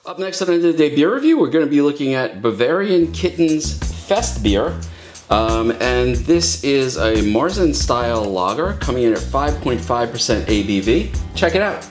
Up next on the end of the day beer review, we're going to be looking at Bavarian Kittens Fest Beer. And this is a Marzen-style lager coming in at 5.5% ABV. Check it out.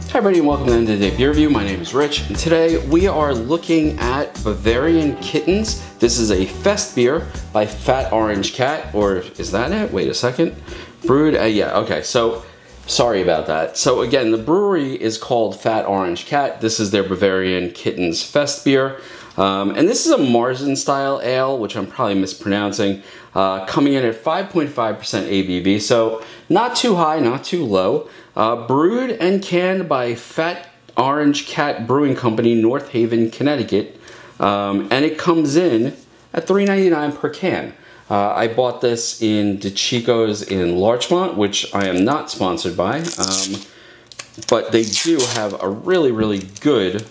Hi everybody and welcome to the end of the day beer review. My name is Rich and today we are looking at Bavarian Kittens. This is a fest beer by Fat Orange Cat, or is that it? Wait a second. Brewed, yeah, okay, so sorry about that. So again, the brewery is called Fat Orange Cat. This is their Bavarian Kittens Fest beer. And this is a Marzen-style ale, which I'm probably mispronouncing, coming in at 5.5% ABV, so not too high, not too low. Brewed and canned by Fat Orange Cat Brewing Company, North Haven, Connecticut, and it comes in at $3.99 per can. I bought this in DeChico's in Larchmont, which I am not sponsored by, but they do have a really, really good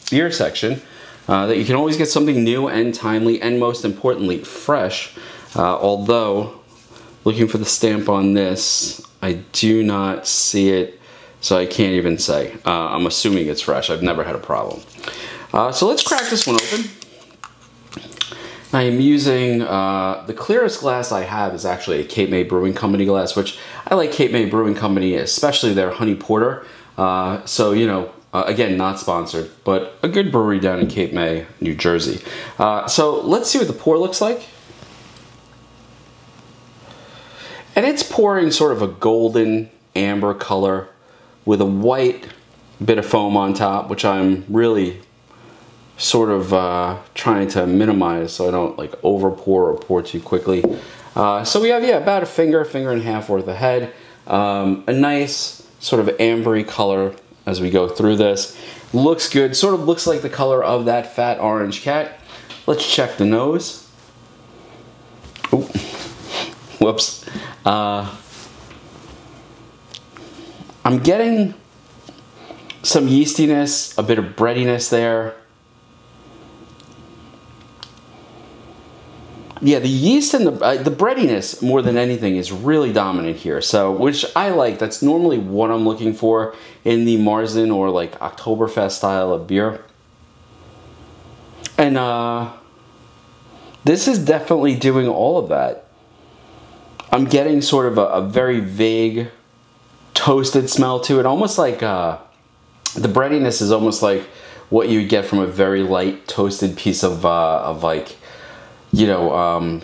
beer section that you can always get something new and timely, and most importantly, fresh. Although, looking for the stamp on this, I do not see it, so I can't even say. I'm assuming it's fresh. I've never had a problem. So let's crack this one open. I am using, the clearest glass I have is actually a Cape May Brewing Company glass, which I like Cape May Brewing Company, especially their honey porter. So, you know, again, not sponsored, but a good brewery down in Cape May, New Jersey. So let's see what the pour looks like. And it's pouring sort of a golden amber color with a white bit of foam on top, which I'm really sort of trying to minimize so I don't like over pour or pour too quickly. So we have, yeah, about a finger and a half worth of head. A nice sort of ambery color as we go through this. Looks good, sort of looks like the color of that Fat Orange Cat. Let's check the nose. Ooh. Whoops. I'm getting some yeastiness, a bit of breadiness there. Yeah, the yeast and the breadiness more than anything is really dominant here. So, which I like. That's normally what I'm looking for in the Marzen or like Oktoberfest style of beer. And this is definitely doing all of that. I'm getting sort of a very vague toasted smell to it, almost like the breadiness is almost like what you would get from a very light toasted piece of like, you know,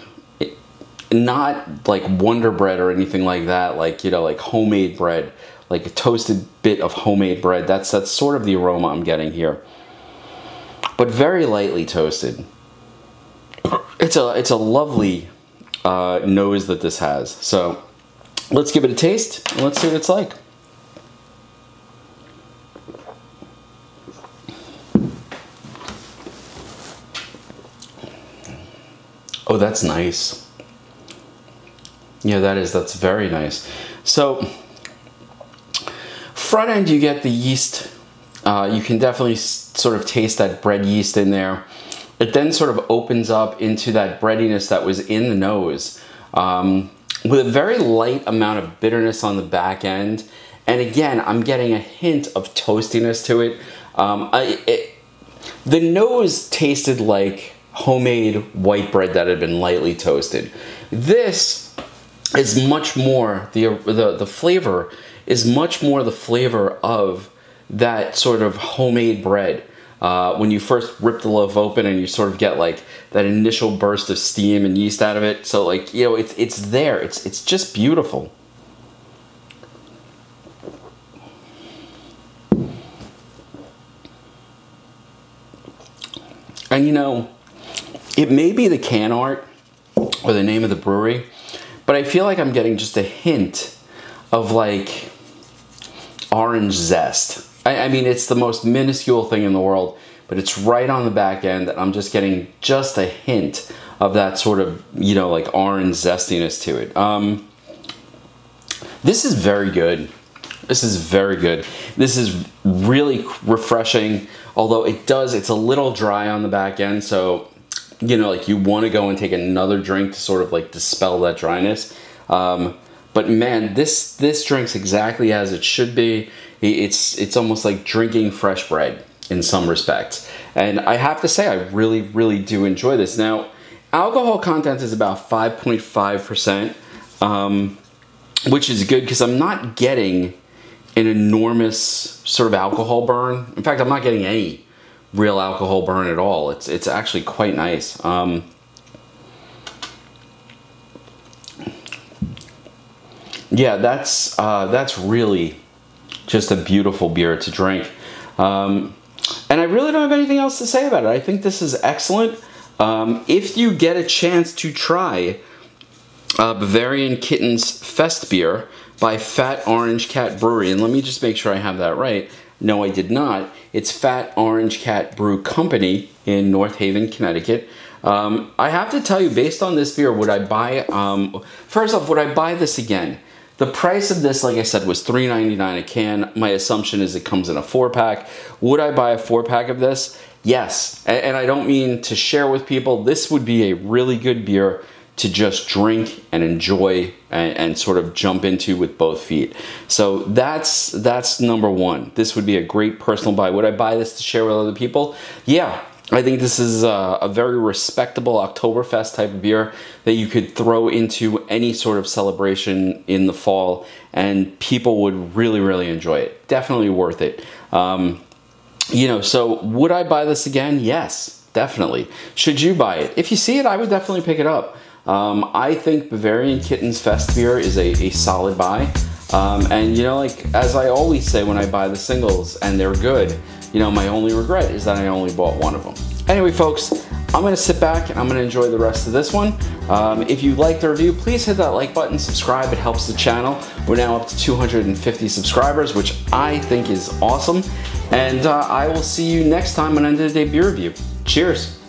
not like Wonder Bread or anything like that, like, you know, like homemade bread, like a toasted bit of homemade bread. That's sort of the aroma I'm getting here, but very lightly toasted. It's a lovely nose that this has. So let's give it a taste and let's see what it's like. Oh, that's nice. Yeah, that's very nice. So front end you get the yeast. You can definitely sort of taste that bread yeast in there. It then sort of opens up into that breadiness that was in the nose, with a very light amount of bitterness on the back end. And again, I'm getting a hint of toastiness to it. The nose tasted like homemade white bread that had been lightly toasted. This is much more, the flavor is much more the flavor of that sort of homemade bread. When you first rip the loaf open and you sort of get like that initial burst of steam and yeast out of it. So like, you know, it's there. It's just beautiful. And you know, it may be the can art or the name of the brewery, but I feel like I'm getting just a hint of like orange zest. I mean, it's the most minuscule thing in the world, but it's right on the back end, and I'm just getting just a hint of that sort of, you know, like orange zestiness to it. This is very good. This is very good. This is really refreshing, although it's a little dry on the back end, so, you know, like you want to go and take another drink to sort of like dispel that dryness. But man, this drink's exactly as it should be. It's almost like drinking fresh bread in some respects. And I have to say, I really, really do enjoy this. Now, alcohol content is about 5.5%, which is good because I'm not getting an enormous sort of alcohol burn. In fact, I'm not getting any real alcohol burn at all. It's actually quite nice. Yeah, that's really just a beautiful beer to drink. And I really don't have anything else to say about it. I think this is excellent. If you get a chance to try Bavarian Kittens Fest Beer by Fat Orange Cat Brewery, and let me just make sure I have that right. No, I did not. It's Fat Orange Cat Brew Company in North Haven, Connecticut. I have to tell you, based on this beer, would I buy, first off, would I buy this again? The price of this, like I said, was $3.99 a can. My assumption is it comes in a 4-pack. Would I buy a 4-pack of this? Yes. And I don't mean to share with people. This would be a really good beer to just drink and enjoy and sort of jump into with both feet. So that's number one. This would be a great personal buy. Would I buy this to share with other people? Yeah. I think this is a very respectable Oktoberfest type of beer that you could throw into any sort of celebration in the fall, and people would really, really enjoy it. Definitely worth it. You know, so would I buy this again? Yes, definitely. Should you buy it? If you see it, I would definitely pick it up. I think Bavarian Kittens Fest Beer is a solid buy. And you know, like, as I always say when I buy the singles and they're good, you know, my only regret is that I only bought one of them. Anyway, folks, I'm going to sit back and I'm going to enjoy the rest of this one. If you liked the review, please hit that like button, subscribe. It helps the channel. We're now up to 250 subscribers, which I think is awesome. And I will see you next time on End of the Day Beer Review. Cheers.